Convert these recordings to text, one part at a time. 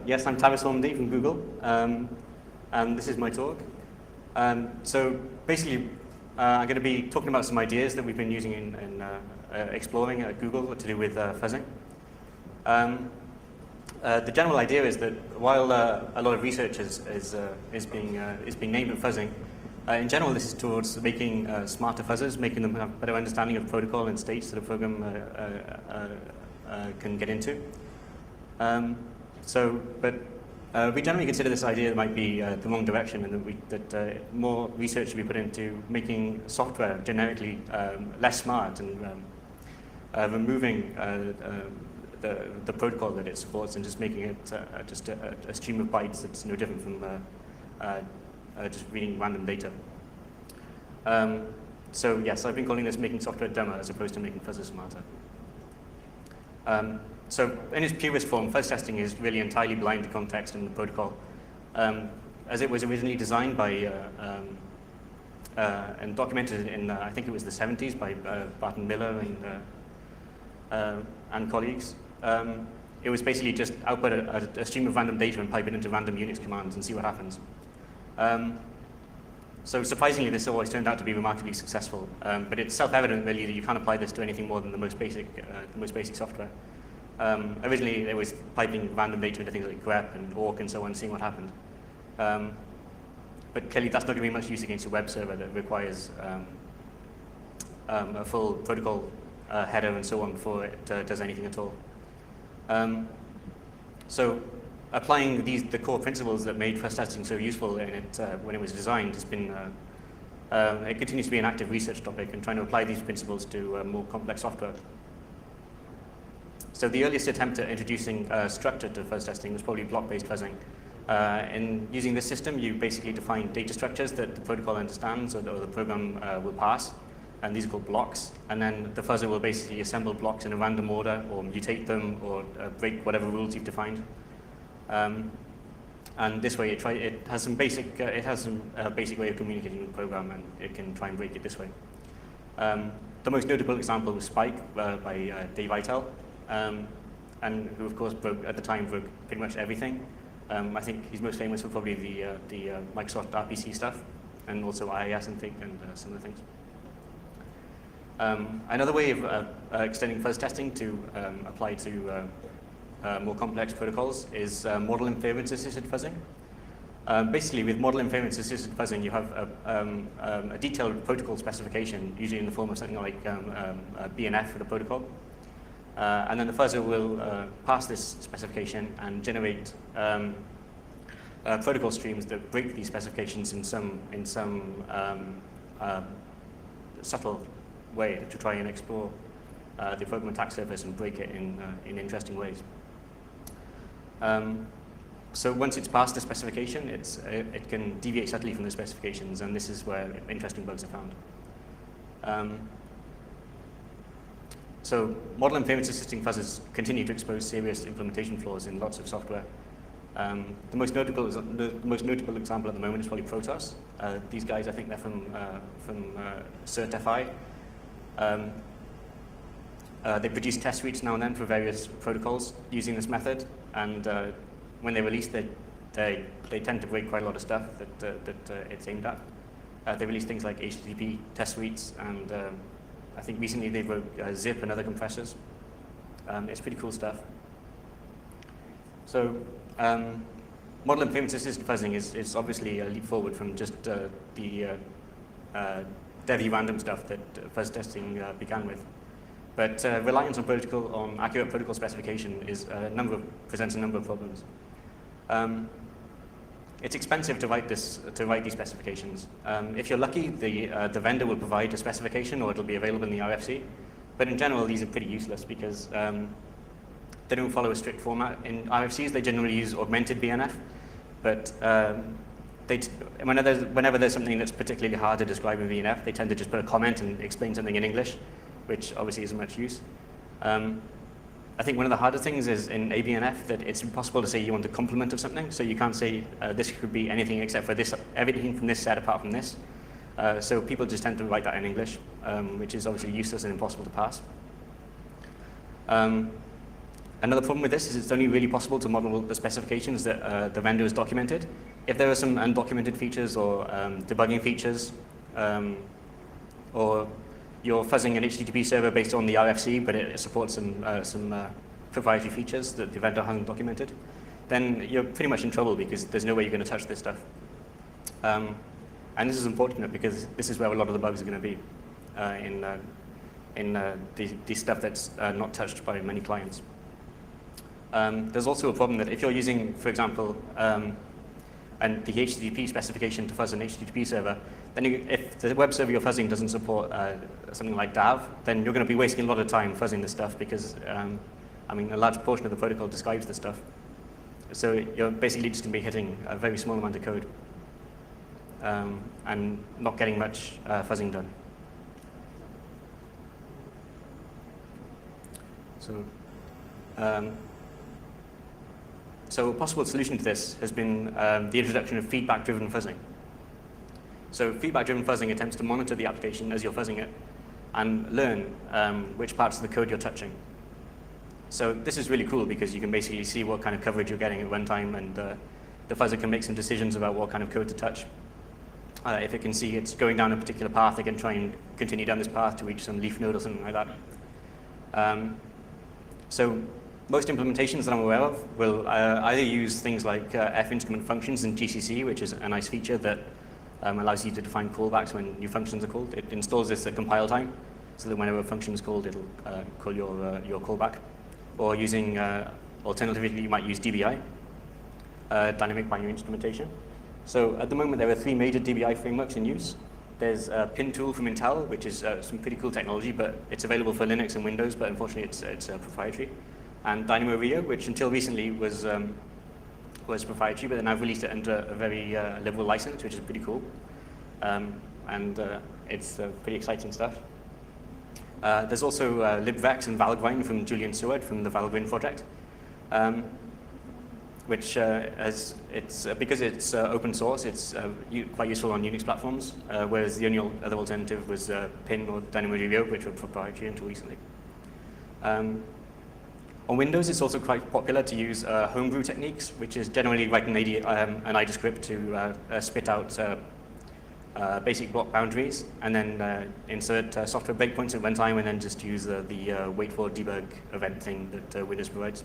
Yes, I'm Ormandy from Google, and this is my talk. So basically, I'm going to be talking about some ideas that we've been using in exploring at Google to do with fuzzing. The general idea is that while a lot of research is being named at fuzzing, in general, this is towards making smarter fuzzers, making them have better understanding of protocol and states that a program can get into. We generally consider this idea might be the wrong direction, and that more research should be put into making software generically less smart and removing the protocol that it supports and just making it just a stream of bytes that's no different from just reading random data. So yes, I've been calling this making software dumber as opposed to making fuzzers smarter. So in its purest form, fuzz testing is really entirely blind to context and the protocol. As it was originally designed by and documented in, I think it was the 70s by Barton Miller and colleagues. It was basically just output a stream of random data and pipe it into random Unix commands and see what happens. So surprisingly, this always turned out to be remarkably successful. But it's self-evident, really, that you can't apply this to anything more than the most basic software. Originally, it was piping random data into things like grep and awk and so on, seeing what happened. But clearly, that's not going to be much use against a web server that requires a full protocol header and so on before it does anything at all. So applying the core principles that made fuzz testing so useful in it when it was designed has been, it continues to be an active research topic, and trying to apply these principles to more complex software. So the earliest attempt at introducing structure to fuzz testing was probably block-based fuzzing. In using this system, you basically define data structures that the protocol understands or the program will pass, and these are called blocks. And then the fuzzer will basically assemble blocks in a random order, or mutate them, or break whatever rules you've defined. And this way, it has some basic way of communicating with the program, and it can try and break it this way. The most notable example was Spike by Dave Eitel. And who, of course, at the time broke pretty much everything. I think he's most famous for probably the Microsoft RPC stuff, and also IIS and similar things. Another way of extending fuzz testing to apply to more complex protocols is model inference-assisted fuzzing. Basically, with model inference-assisted fuzzing, you have a detailed protocol specification, usually in the form of something like a BNF for the protocol. And then the fuzzer will pass this specification and generate protocol streams that break these specifications in some subtle way to try and explore the program attack surface and break it in interesting ways. So once it's passed the specification, it can deviate subtly from the specifications, and this is where interesting bugs are found. So model inference-assisting fuzzers continue to expose serious implementation flaws in lots of software. The most notable example at the moment is probably Protoss. These guys, I think they're from CertFI. They produce test suites now and then for various protocols using this method, and when they release, they tend to break quite a lot of stuff that it's aimed at. They release things like HTTP test suites, and I think recently they broke zip and other compressors. It's pretty cool stuff. So model inference-assisted fuzzing is obviously a leap forward from just the devy random stuff that fuzz testing began with. But reliance on accurate protocol specification presents a number of problems. It's expensive to write these specifications. If you're lucky, the vendor will provide a specification, or it'll be available in the RFC. But in general, these are pretty useless because they don't follow a strict format. In RFCs, they generally use augmented BNF, but whenever there's something that's particularly hard to describe in BNF, they tend to just put a comment and explain something in English, which obviously isn't much use. I think one of the harder things is in ABNF that it's impossible to say you want a complement of something. So you can't say this could be anything except for this, everything from this set apart from this. So people just tend to write that in English, which is obviously useless and impossible to pass. Another problem with this is it's only really possible to model the specifications that the vendor has documented. If there are some undocumented features or debugging features, or you're fuzzing an HTTP server based on the RFC, but it supports some proprietary features that the vendor hasn't documented, then you're pretty much in trouble because there's no way you're going to touch this stuff. And this is unfortunate because this is where a lot of the bugs are going to be in the stuff that's not touched by many clients. There's also a problem that if you're using, for example, and the HTTP specification to fuzz an HTTP server, then if the web server you're fuzzing doesn't support something like DAV, then you're going to be wasting a lot of time fuzzing this stuff because, I mean, a large portion of the protocol describes this stuff. So you're basically just going to be hitting a very small amount of code and not getting much fuzzing done. So a possible solution to this has been the introduction of feedback-driven fuzzing. So feedback-driven fuzzing attempts to monitor the application as you're fuzzing it and learn which parts of the code you're touching. So this is really cool because you can basically see what kind of coverage you're getting at runtime, and the fuzzer can make some decisions about what kind of code to touch. If it can see it's going down a particular path, it can try and continue down this path to reach some leaf node or something like that. So most implementations that I'm aware of will either use things like F instrument functions in GCC, which is a nice feature that allows you to define callbacks when new functions are called. It installs this at compile time, so that whenever a function is called, it'll call your callback. Or using, alternatively, you might use DBI, dynamic binary instrumentation. So at the moment, there are 3 major DBI frameworks in use. There's PinTool from Intel, which is some pretty cool technology, but it's available for Linux and Windows, but unfortunately it's proprietary. And DynamoRio, which until recently was proprietary, but then I've released it under a very liberal license, which is pretty cool. And it's pretty exciting stuff. There's also libvex and Valgrind from Julian Seward from the Valgrind project, which because it's open source, it's quite useful on Unix platforms, whereas the only other alternative was Pin or DynamoDB, which were proprietary until recently. On Windows, it's also quite popular to use homebrew techniques, which is generally write an IDA script to spit out basic block boundaries, and then insert software breakpoints at runtime, and then just use the wait for debug event thing that Windows provides.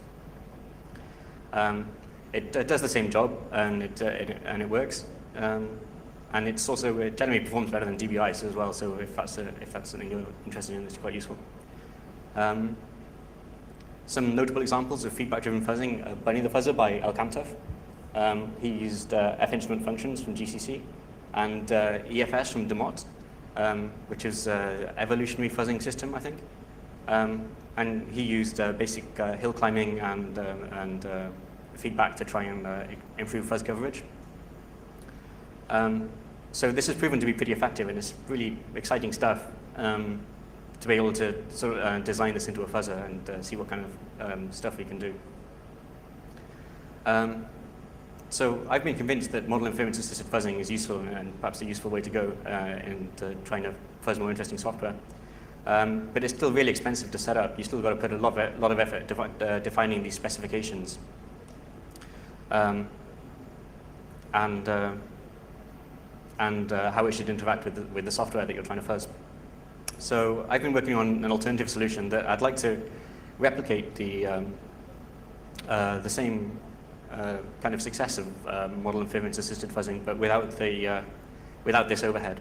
It does the same job, and it works, and it generally performs better than DBI as well. So if that's something you're interested in, it's quite useful. Some notable examples of feedback-driven fuzzing: Bunny the Fuzzer by Al Kamtov. He used F instrument functions from GCC, and EFS from Demott, which is evolutionary fuzzing system, I think. And he used basic hill climbing and feedback to try and improve fuzz coverage. So this has proven to be pretty effective, and it's really exciting stuff to be able to sort of design this into a fuzzer and see what kind of stuff we can do. So I've been convinced that model inference-assisted fuzzing is useful and perhaps a useful way to go in trying to fuzz more interesting software. But it's still really expensive to set up. You still got to put a lot of effort defining these specifications. And how it should interact with the software that you're trying to fuzz. So I've been working on an alternative solution that I'd like to replicate the same kind of success of model inference-assisted fuzzing, but without this overhead.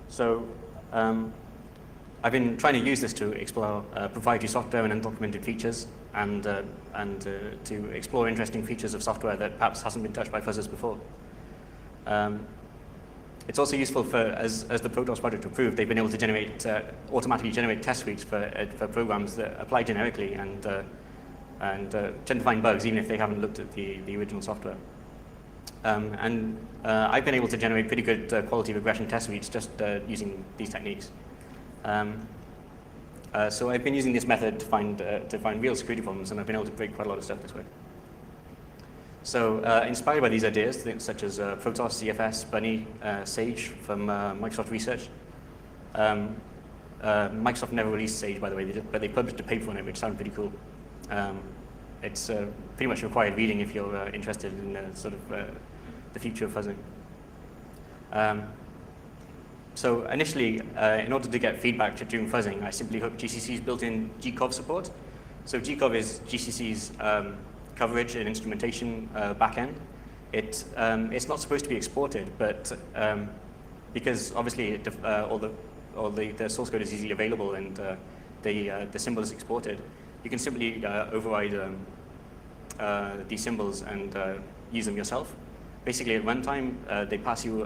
So I've been trying to use this to explore proprietary software and undocumented features, and to explore interesting features of software that perhaps hasn't been touched by fuzzers before. It's also useful for, as the Protos project proved, they've been able to automatically generate test suites for programs that apply generically and tend to find bugs even if they haven't looked at the original software. I've been able to generate pretty good quality regression test suites just using these techniques. So I've been using this method to find real security problems, and I've been able to break quite a lot of stuff this way. So inspired by these ideas, things such as Protos, CFS, Bunny, Sage from Microsoft Research. Microsoft never released Sage, by the way, but they published a paper on it, which sounded pretty cool. It's pretty much required reading if you're interested in sort of the future of fuzzing. So initially, in order to get feedback during fuzzing, I simply hooked GCC's built-in GCOV support. So GCOV is GCC's coverage and instrumentation backend. It's not supposed to be exported, but because obviously all the source code is easily available and the symbol is exported, you can simply override these symbols and use them yourself. Basically, at runtime, they pass you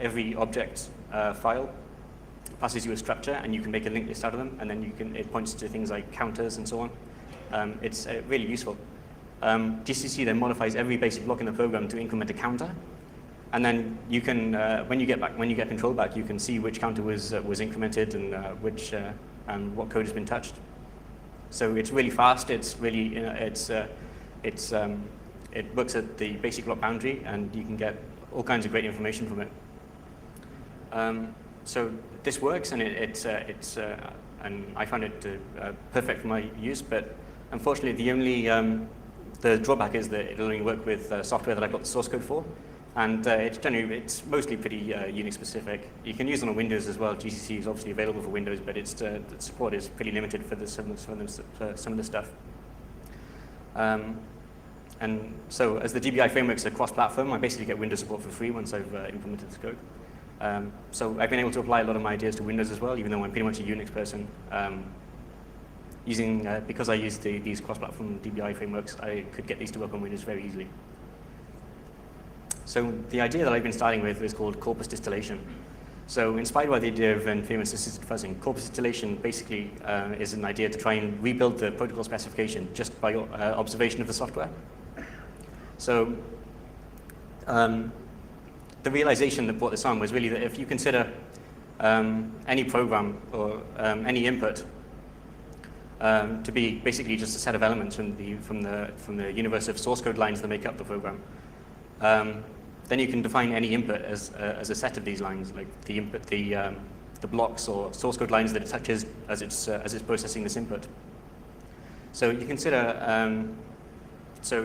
every object file, passes you a structure, and you can make a linked list out of them, and then it points to things like counters and so on. It's really useful. GCC then modifies every basic block in the program to increment a counter, and then you can, when you get control back, you can see which counter was incremented and what code has been touched. So it's really fast. It's really it works at the basic block boundary, and you can get all kinds of great information from it. So this works, and and I found it perfect for my use. But unfortunately, the drawback is that it'll only work with software that I've got the source code for, and it's mostly pretty Unix specific. You can use it on Windows as well. GCC is obviously available for Windows, but the support is pretty limited for some of the stuff. And so as the DBI framework's a cross-platform, I basically get Windows support for free once I've implemented this code. So I've been able to apply a lot of my ideas to Windows as well, even though I'm pretty much a Unix person. Because I use these cross-platform DBI frameworks, I could get these to work on Windows very easily. So the idea that I've been starting with is called corpus distillation. So inspired by the idea of inference-assisted fuzzing, corpus distillation basically is an idea to try and rebuild the protocol specification just by observation of the software. So the realization that brought this on was really that if you consider any program or any input to be basically just a set of elements from the universe of source code lines that make up the program, then you can define any input as a set of these lines, like the input, the blocks or source code lines that it touches as it's processing this input. So you consider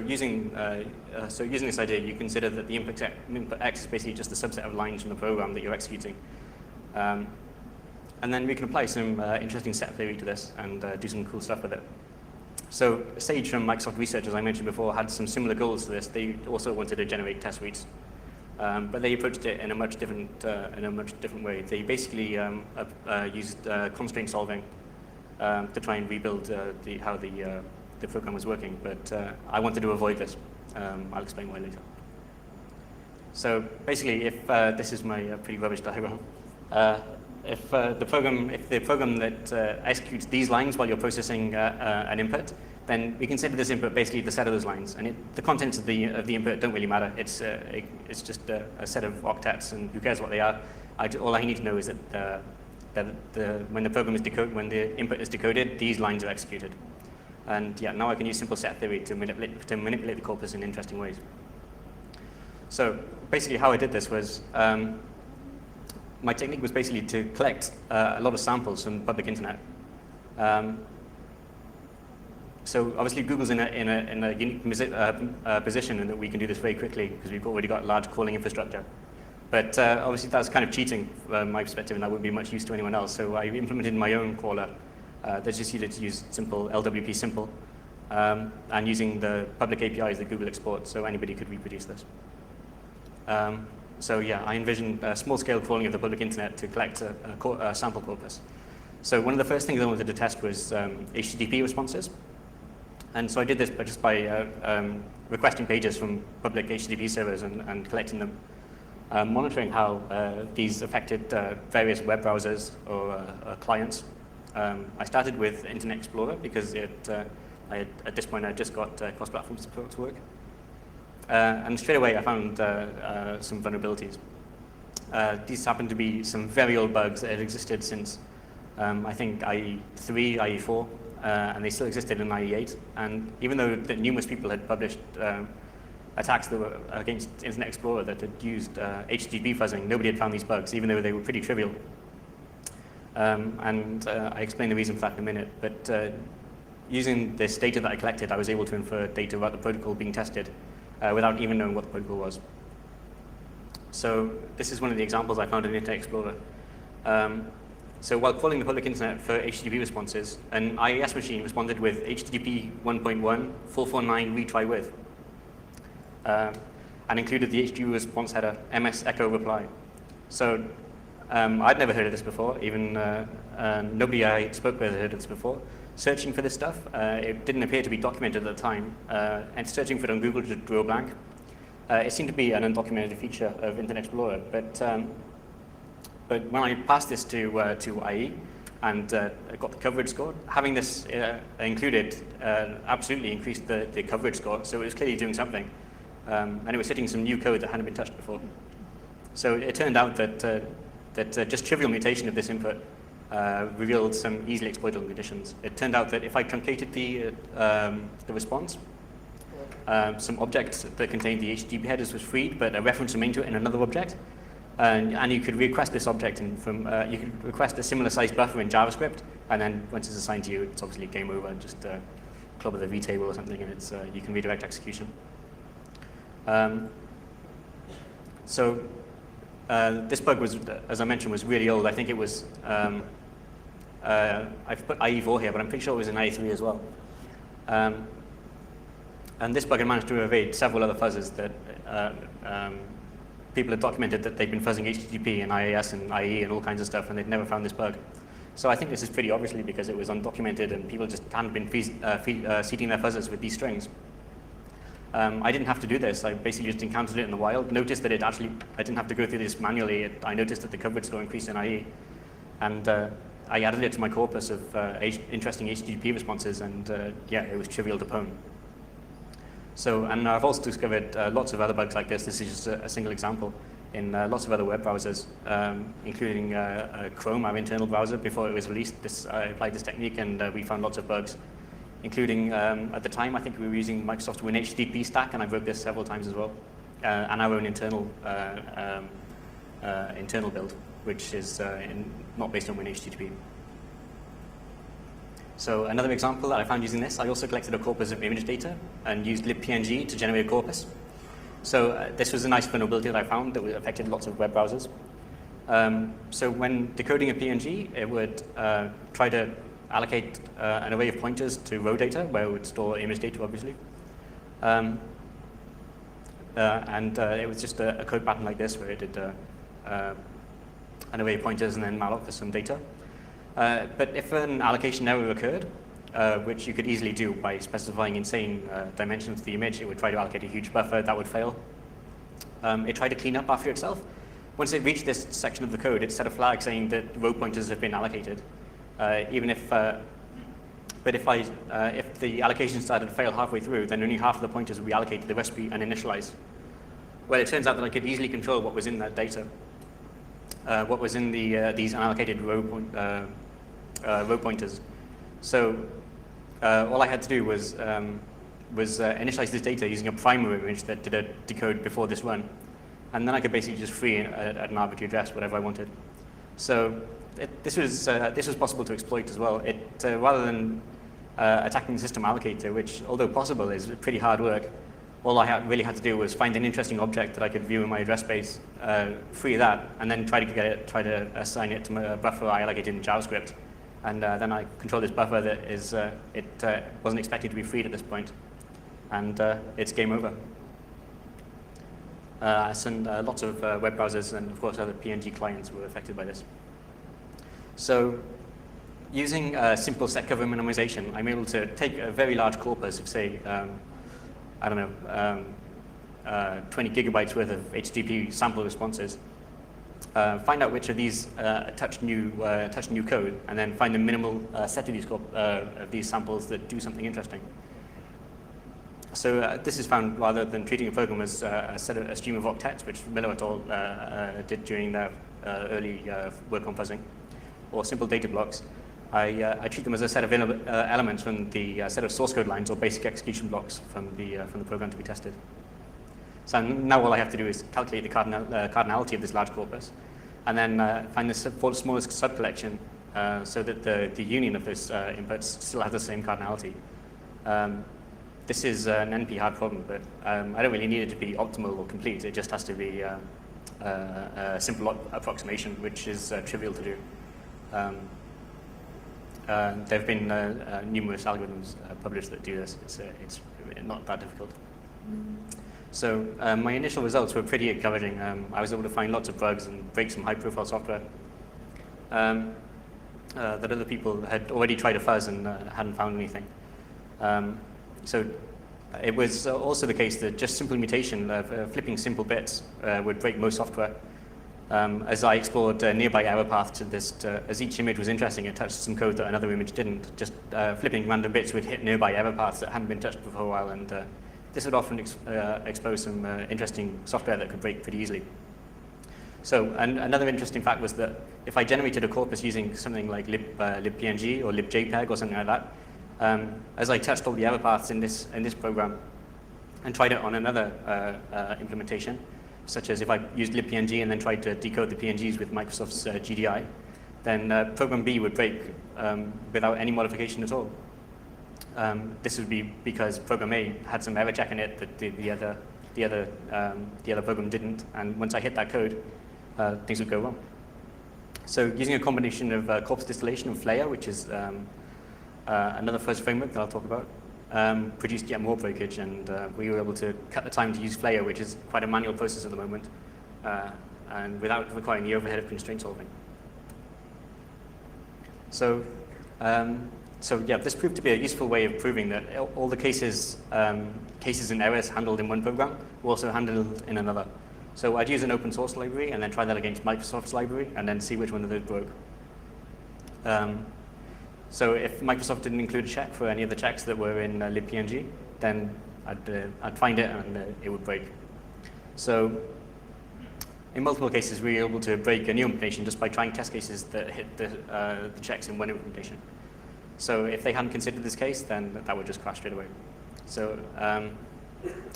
using this idea, you consider that the input X is basically just a subset of lines from the program that you're executing. And then we can apply some interesting set theory to this and do some cool stuff with it. So Sage from Microsoft Research, as I mentioned before, had some similar goals to this. They also wanted to generate test suites, but they approached it in a much different way. They basically used constraint solving to try and rebuild how the program was working. But I wanted to avoid this. I'll explain why later. So basically, if this is my pretty rubbish diagram. If the program that executes these lines while you're processing an input, then we consider this input basically the set of those lines, and the contents of the input don't really matter. It's just a set of octets, and who cares what they are? All I need to know is that when the input is decoded, these lines are executed, and yeah, now I can use simple set theory to manipulate the corpus in interesting ways. So basically, how I did this was. My technique was basically to collect a lot of samples from the public internet. So obviously Google's in a unique position in that we can do this very quickly because we've already got large calling infrastructure. But obviously that's kind of cheating from my perspective, and that wouldn't be much use to anyone else. So I implemented my own crawler that just needed to use simple LWP simple and using the public APIs that Google exports, so anybody could reproduce this. So yeah, I envisioned a small-scale crawling of the public internet to collect a sample corpus. So one of the first things I wanted to test was HTTP responses. And so I did this just by requesting pages from public HTTP servers and collecting them, monitoring how these affected various web browsers or clients. I started with Internet Explorer because at this point I just got cross-platform support to work. And straight away I found some vulnerabilities. These happen to be some very old bugs that had existed since I think IE3, IE4, and they still existed in IE8. And even though numerous people had published attacks that were against Internet Explorer that had used HTTP fuzzing, nobody had found these bugs, even though they were pretty trivial. And I explain the reason for that in a minute. But using this data that I collected, I was able to infer data about the protocol being tested without even knowing what the protocol was. So this is one of the examples I found in Internet Explorer. So while crawling the public internet for HTTP responses, an IIS machine responded with HTTP 1.1 449 retry with, and included the HTTP response header MS echo reply. So I'd never heard of this before. Even nobody I spoke with had heard of this before. Searching for this stuff, it didn't appear to be documented at the time, and searching for it on Google to draw a blank. It seemed to be an undocumented feature of Internet Explorer, but when I passed this to IE and got the coverage score, having this included absolutely increased the coverage score, so it was clearly doing something. And it was hitting some new code that hadn't been touched before. So it turned out that just trivial mutation of this input revealed some easily exploitable conditions. It turned out that if I truncated the response, some object that contained the HTTP headers was freed, but a reference remained to it in another object. And you could request this object you could request a similar sized buffer in JavaScript, and then once it's assigned to you, it's obviously game over. Just club of the vtable or something, and it's you can redirect execution. So this bug was, as I mentioned, was really old. I think it was. I've put IE4 here, but I'm pretty sure it was in IE3 as well. And this bug had managed to evade several other fuzzes that people had documented that they'd been fuzzing HTTP and IIS and IE and all kinds of stuff, and they'd never found this bug. So I think this is pretty obviously because it was undocumented and people just hadn't been seeding their fuzzers with these strings. I didn't have to do this. I basically just encountered it in the wild, noticed that I didn't have to go through this manually. I noticed that the coverage score increased in IE, and I added it to my corpus of interesting HTTP responses, and yeah, it was trivial to pwn. So, and I've also discovered lots of other bugs like this. This is just a single example in lots of other web browsers, including Chrome, our internal browser. Before it was released, I applied this technique, and we found lots of bugs, including at the time, I think we were using Microsoft's WinHTTP stack, and I wrote this several times as well, and our own internal build, which is not based on WinHTTP. So another example that I found using this, I also collected a corpus of image data and used libpng to generate a corpus. So this was a nice vulnerability that I found that affected lots of web browsers. So when decoding a PNG, it would try to allocate an array of pointers to row data, where it would store image data, obviously. And it was just a code pattern like this, where it did an array of pointers and then malloc for some data. But if an allocation error occurred, which you could easily do by specifying insane dimensions to the image, it would try to allocate a huge buffer. That would fail. It tried to clean up after itself. Once it reached this section of the code, it set a flag saying that row pointers have been allocated. Even if, but if the allocation started to fail halfway through, then only half of the pointers would be allocated, the rest would be uninitialized. Well, it turns out that I could easily control what was in that data, what was in these unallocated row pointers. So all I had to do was initialize this data using a primary image that did a decode before this run, and then I could basically just free at an arbitrary address whatever I wanted. So this was possible to exploit as well. Rather than attacking the system allocator, which, although possible, is pretty hard work, all I really had to do was find an interesting object that I could view in my address space, free that, and then try to assign it to a buffer I allocated in JavaScript. And then I control this buffer that is, wasn't expected to be freed at this point. And it's game over. Lots of web browsers and, of course, other PNG clients were affected by this. So using simple set cover minimization, I'm able to take a very large corpus of, say, I don't know, 20 gigabytes worth of HTTP sample responses, find out which of these touch new code, and then find the minimal set of these samples that do something interesting. So this is found rather than treating a program as a stream of octets, which Miller et al. Did during their early work on fuzzing, or simple data blocks. I treat them as a set of elements from the set of source code lines or basic execution blocks from the program to be tested. So now all I have to do is calculate the cardinality of this large corpus, and then find the smallest subcollection so that the union of those inputs still has the same cardinality. This is an NP hard problem, but I don't really need it to be optimal or complete. It just has to be a simple approximation, which is trivial to do. There have been numerous algorithms published that do this. It's not that difficult. So my initial results were pretty encouraging. I was able to find lots of bugs and break some high-profile software that other people had already tried to fuzz and hadn't found anything. So it was also the case that just simple mutation of flipping simple bits would break most software. As I explored nearby error paths to this, as each image was interesting, it touched some code that another image didn't. Just flipping random bits would hit nearby error paths that hadn't been touched for a while, and this would often expose some interesting software that could break pretty easily. So another interesting fact was that if I generated a corpus using something like libpng or libjpeg or something like that, as I touched all the error paths in this program and tried it on another implementation, such as if I used libpng and then tried to decode the PNGs with Microsoft's GDI, then program B would break without any modification at all. This would be because program A had some error check in it that the other program didn't, and once I hit that code, things would go wrong. So using a combination of corpus distillation and Flare, which is another fuzz framework that I'll talk about, produced yet more breakage, and we were able to cut the time to use Flare, which is quite a manual process at the moment, and without requiring the overhead of constraint solving. So yeah, this proved to be a useful way of proving that all the cases and errors handled in one program were also handled in another. So I'd use an open source library and then try that against Microsoft's library and then see which one of those broke. So if Microsoft didn't include a check for any of the checks that were in libpng, then I'd find it and it would break. So in multiple cases, we were able to break a new implementation just by trying test cases that hit the checks in one implementation. So if they hadn't considered this case, then that would just crash straight away. So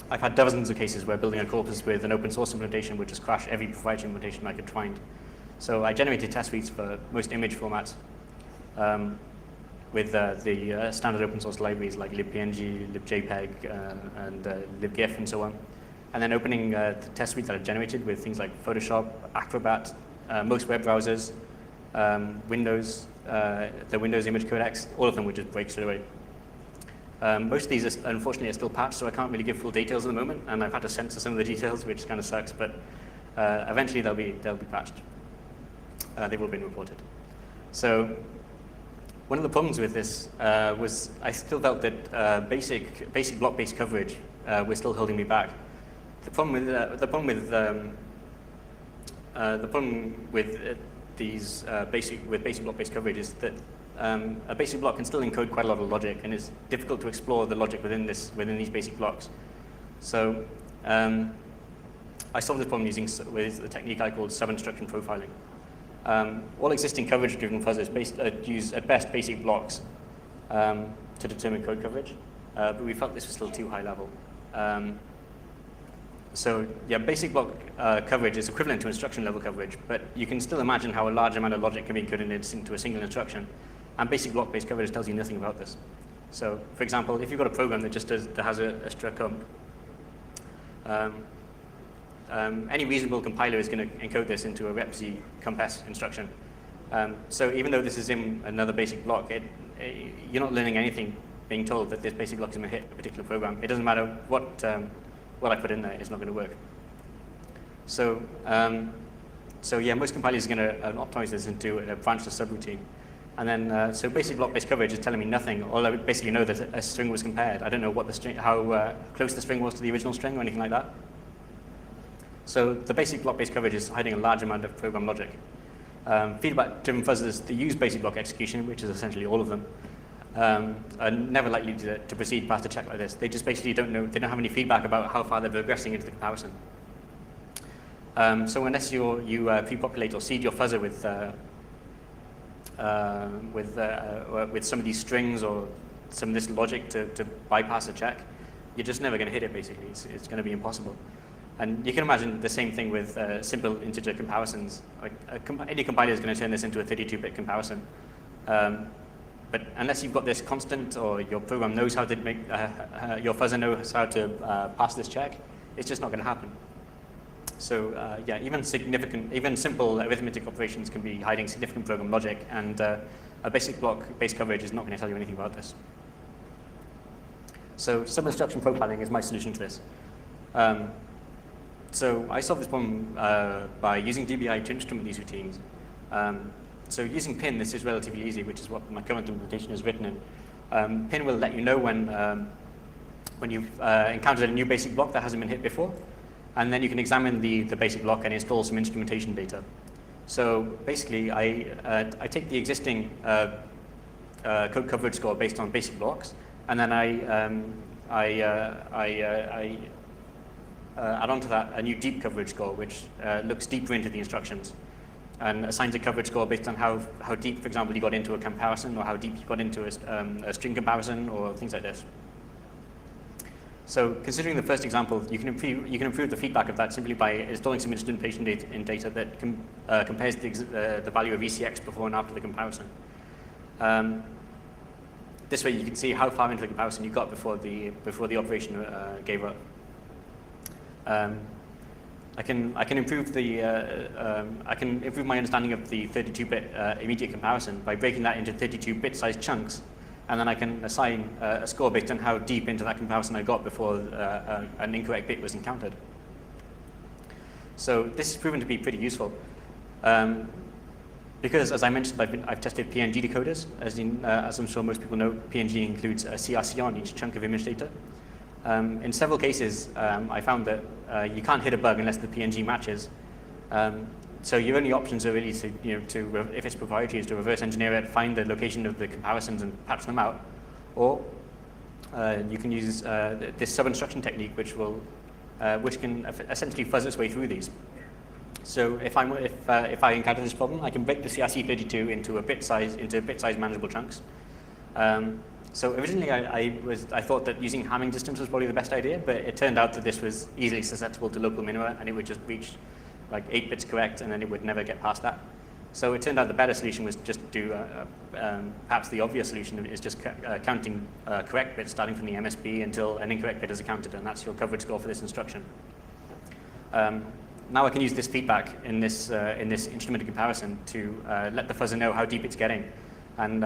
I've had dozens of cases where building a corpus with an open source implementation would just crash every proprietary implementation I could find. So I generated test suites for most image formats with the standard open source libraries like libpng, libjpeg, and libgif, and so on. And then opening the test suite that I generated with things like Photoshop, Acrobat, most web browsers, Windows, the Windows image codecs, all of them would just break straight away. Most of these, unfortunately, are still patched, so I can't really give full details at the moment, and I've had to censor some of the details, which kind of sucks, but eventually they'll be patched. They've all been reported. So one of the problems with this was I still felt that basic block-based coverage was still holding me back. The problem with these basic block-based coverage is that a basic block can still encode quite a lot of logic, and it's difficult to explore the logic within these basic blocks. So I solved this problem with a technique I called sub-instruction profiling. All existing coverage-driven fuzzers use at best basic blocks to determine code coverage, but we felt this was still too high level. So yeah, basic block coverage is equivalent to instruction level coverage, but you can still imagine how a large amount of logic can be encoded into a single instruction, and basic block-based coverage tells you nothing about this. So for example, if you've got a program that has a struct comp, any reasonable compiler is going to encode this into a repz comp-s instruction. So even though this is in another basic block, you're not learning anything being told that this basic block is going to hit a particular program. It doesn't matter what I put in there, it's not going to work. So yeah, most compilers are going to optimize this into a branchless subroutine. And then, so basic block-based coverage is telling me nothing. All I basically know that a string was compared. I don't know what the string, how close the string was to the original string or anything like that. So the basic block-based coverage is hiding a large amount of program logic. Feedback-driven fuzzers that use basic block execution, which is essentially all of them, are never likely to proceed past a check like this. They just basically don't know, they don't have any feedback about how far they're progressing into the comparison. So unless you pre-populate or seed your fuzzer with some of these strings or some of this logic to bypass a check, you're just never going to hit it, basically. It's going to be impossible. And you can imagine the same thing with simple integer comparisons. Like any compiler is going to turn this into a 32-bit comparison. But unless you've got this constant, or your program knows how to make, your fuzzer knows how to pass this check, it's just not going to happen. So yeah, even simple arithmetic operations can be hiding significant program logic, and a basic block-based coverage is not going to tell you anything about this. So sub-instruction profiling is my solution to this. So I solved this problem by using DBI to instrument these routines. So using pin, this is relatively easy, which is what my current implementation is written in. Pin will let you know when you've encountered a new basic block that hasn't been hit before, and then you can examine the basic block and install some instrumentation data. So basically, I take the existing code coverage score based on basic blocks, and then I add onto that a new deep coverage score, which looks deeper into the instructions, and assigns a coverage score based on how deep, for example, you got into a comparison, or how deep you got into a string comparison, or things like this. So considering the first example, you can improve the feedback of that simply by installing some instrumentation data that compares the value of ECX before and after the comparison. This way you can see how far into the comparison you got before the operation gave up. I can improve my understanding of the 32-bit immediate comparison by breaking that into 32-bit sized chunks, and then I can assign a score based on how deep into that comparison I got before an incorrect bit was encountered. So this has proven to be pretty useful. Because, as I mentioned, I've tested PNG decoders. As I'm sure most people know, PNG includes a CRC on each chunk of image data. In several cases, I found that you can't hit a bug unless the PNG matches. So your only options are really if it's proprietary, is to reverse engineer it, find the location of the comparisons and patch them out. Or you can use this sub-instruction technique, which can essentially fuzz its way through these. So if I encounter this problem, I can break the CRC32 into bit-size manageable chunks. So originally I thought that using Hamming distance was probably the best idea, but it turned out that this was easily susceptible to local minima, and it would just reach like 8 bits correct, and then it would never get past that. So it turned out the better solution was just do, perhaps the obvious solution is just counting correct bits starting from the MSB until an incorrect bit is accounted, and that's your coverage score for this instruction. Now I can use this feedback in this instrumented comparison to let the fuzzer know how deep it's getting, and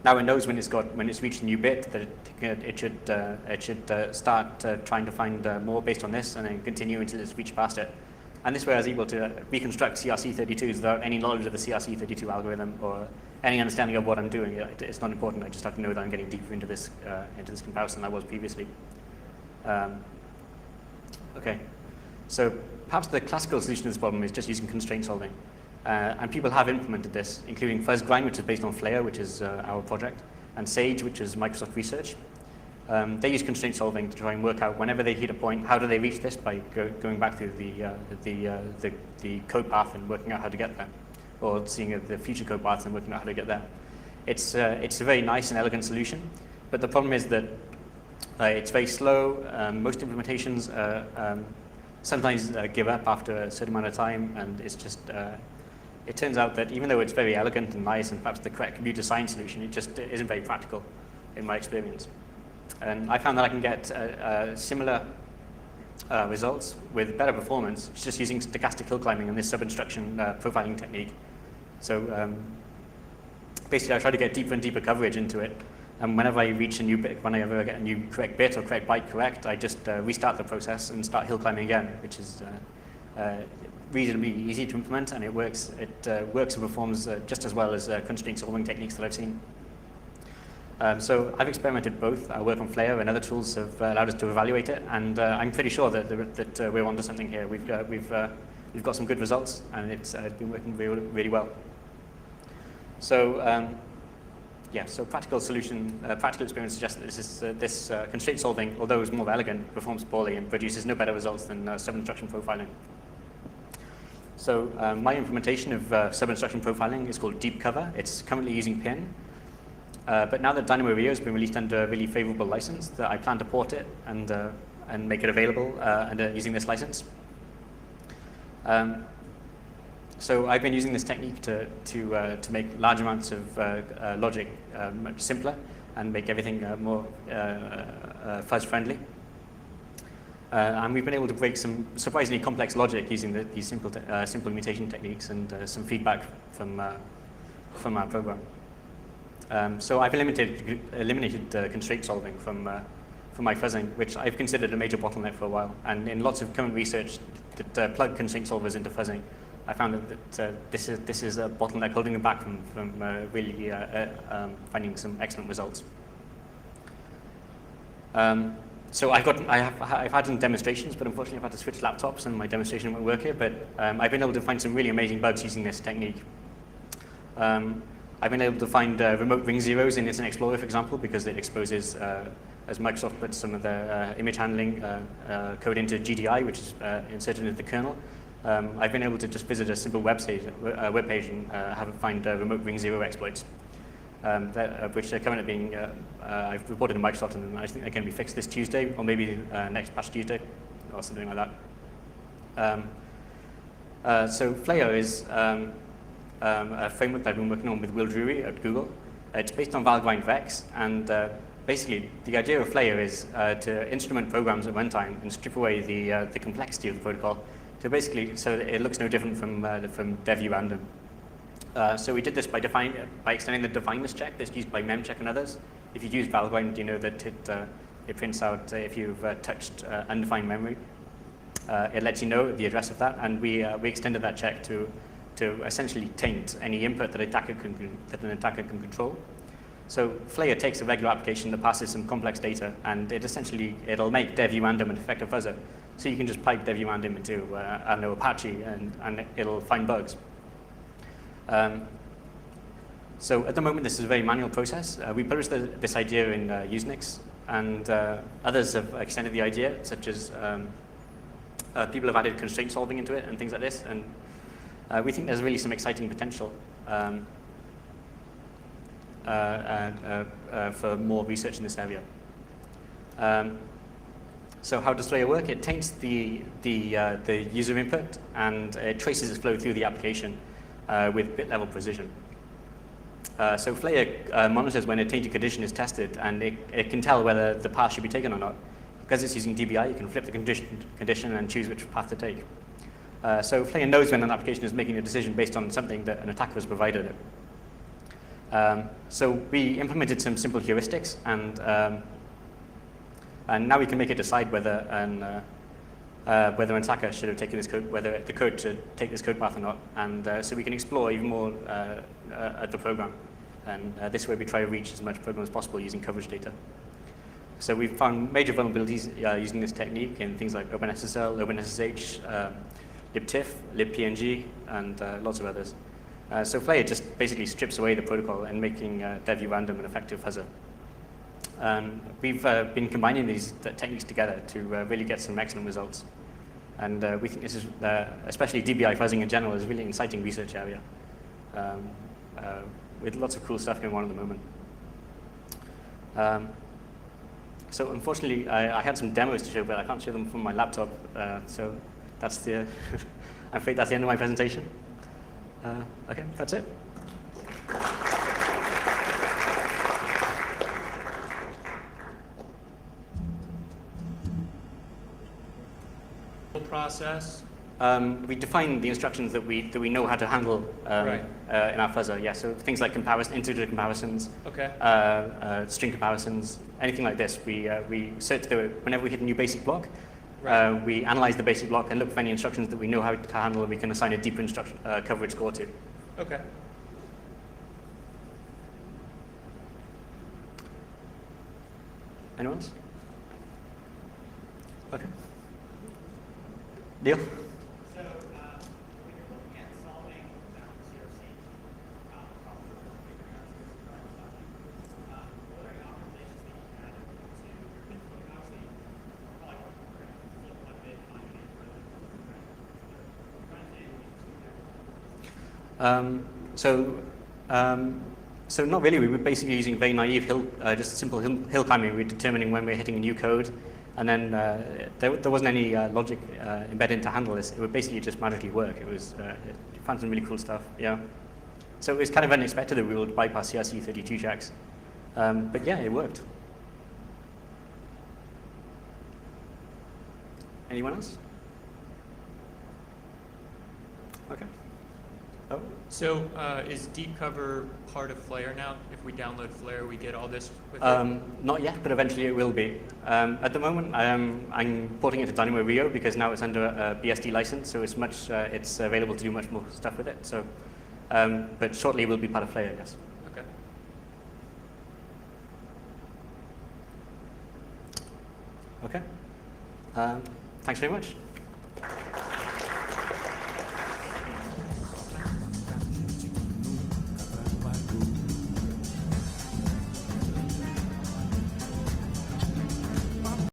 now it knows when it's reached a new bit that it should start trying to find more based on this, and then continue until it's reached past it. And this way I was able to reconstruct CRC32s without any knowledge of the CRC32 algorithm or any understanding of what I'm doing. It's not important. I just have to know that I'm getting deeper into this comparison than I was previously. Okay, so perhaps the classical solution to this problem is just using constraint solving. And people have implemented this, including FuzzGrind, which is based on Flare, which is our project, and Sage, which is Microsoft Research. They use constraint solving to try and work out whenever they hit a point, how do they reach this by going back through the code path and working out how to get there, or seeing the future code paths and working out how to get there. It's a very nice and elegant solution, but the problem is that it's very slow. Most implementations sometimes give up after a certain amount of time, and it's just it turns out that even though it's very elegant and nice and perhaps the correct computer science solution, it just isn't very practical in my experience. And I found that I can get similar results with better performance just using stochastic hill climbing and this sub-instruction profiling technique. So basically I try to get deeper and deeper coverage into it, and whenever I reach a new bit, whenever I get a new correct bit or correct byte correct, I just restart the process and start hill climbing again, which is reasonably easy to implement, and it works. It works and performs just as well as constraint solving techniques that I've seen. So I've experimented both. I work on Flare, and other tools have allowed us to evaluate it, and I'm pretty sure that we're onto something here. We've got some good results, and it's been working really well. So yeah, so practical experience suggests that this constraint solving, although it's more elegant, performs poorly and produces no better results than sub-instruction profiling. So my implementation of sub-instruction profiling is called Deep Cover. It's currently using PIN. But now that Dynamo Rio has been released under a really favorable license, that I plan to port it and and make it available under using this license. So I've been using this technique to make large amounts of logic much simpler and make everything more fuzz-friendly. And we've been able to break some surprisingly complex logic using these simple mutation techniques and some feedback from our program. So I've eliminated constraint solving from my fuzzing, which I've considered a major bottleneck for a while. And in lots of current research that plug constraint solvers into fuzzing, I found that this is a bottleneck holding them back from really finding some excellent results. So I've had some demonstrations, but unfortunately I've had to switch laptops and my demonstration won't work here, but I've been able to find some really amazing bugs using this technique. I've been able to find remote ring zeros in Internet Explorer, for example, because it exposes, as Microsoft puts some of the image handling code into GDI, which is inserted into the kernel. I've been able to just visit a simple web page and find remote ring zero exploits, which are currently being, I've reported to Microsoft, and I think they're going to be fixed this Tuesday, or maybe next patch Tuesday, or something like that. So Flair is a framework that I've been working on with Will Drury at Google. It's based on Valgrind Vex, and basically the idea of Flair is to instrument programs at runtime and strip away the complexity of the protocol, so that it looks no different from dev random. So we did this by extending the defineness check that's used by memcheck and others. If you use Valgrind, you know that it prints out if you've touched undefined memory. It lets you know the address of that, and we extended that check to essentially taint any input that an attacker can control. So Flair takes a regular application that passes some complex data, and it'll make dev random an effective fuzzer. So you can just pipe dev random into I don't know, Apache, and it'll find bugs. So at the moment, this is a very manual process. We published this idea in Usenix, and others have extended the idea, such as people have added constraint solving into it and things like this. And we think there's really some exciting potential for more research in this area. So how does Flair work? It taints the user input, and it traces its flow through the application with bit-level precision. So Flair monitors when a tainted condition is tested, and it can tell whether the path should be taken or not. Because it's using DBI, you can flip the condition and choose which path to take. So Flair knows when an application is making a decision based on something that an attacker has provided it. So we implemented some simple heuristics, and now we can make it decide whether an attacker should have taken this code, whether the code should take this code path or not. And so we can explore even more at the program. And this way we try to reach as much program as possible using coverage data. So we've found major vulnerabilities using this technique in things like OpenSSL, OpenSSH, libtiff, libpng, and lots of others. So Flair just basically strips away the protocol and making dev random an effective fuzzer. We've been combining these techniques together to really get some excellent results. And we think this is, especially DBI fuzzing in general, is a really exciting research area with lots of cool stuff going on at the moment. So unfortunately, I had some demos to show, but I can't show them from my laptop. So that's the, I'm afraid that's the end of my presentation. Okay, that's it. Process. We define the instructions that we know how to handle Right. In our fuzzer. Yeah, so things like integer comparisons, Okay. String comparisons, anything like this. We search through it whenever we hit a new basic block. Right. We analyze the basic block and look for any instructions that we know how to handle, and we can assign a deeper instruction coverage score to. Okay. Anyone else? Okay. Deal? So, when you're looking at solving CRC problems, figuring out CRC problems, what are the optimizations that you had to your input? Obviously, probably flip one bit, find an input, So not really. We were basically using very naive just simple hill climbing. We're determining when we're hitting a new code, And then there wasn't any logic embedded to handle this. It would basically just magically work. It found some really cool stuff, yeah. So it was kind of unexpected that we would bypass CRC32 checks. But yeah, it worked. Anyone else? Okay. Oh. So is deep cover part of Flare now? If we download Flare, we get all this with it? Not yet, but eventually it will be. At the moment, I'm porting it to Dynamo Rio because now it's under a BSD license, so it's available to do much more stuff with it. So, but shortly it will be part of Flare, yes. Okay. Okay. Thanks very much.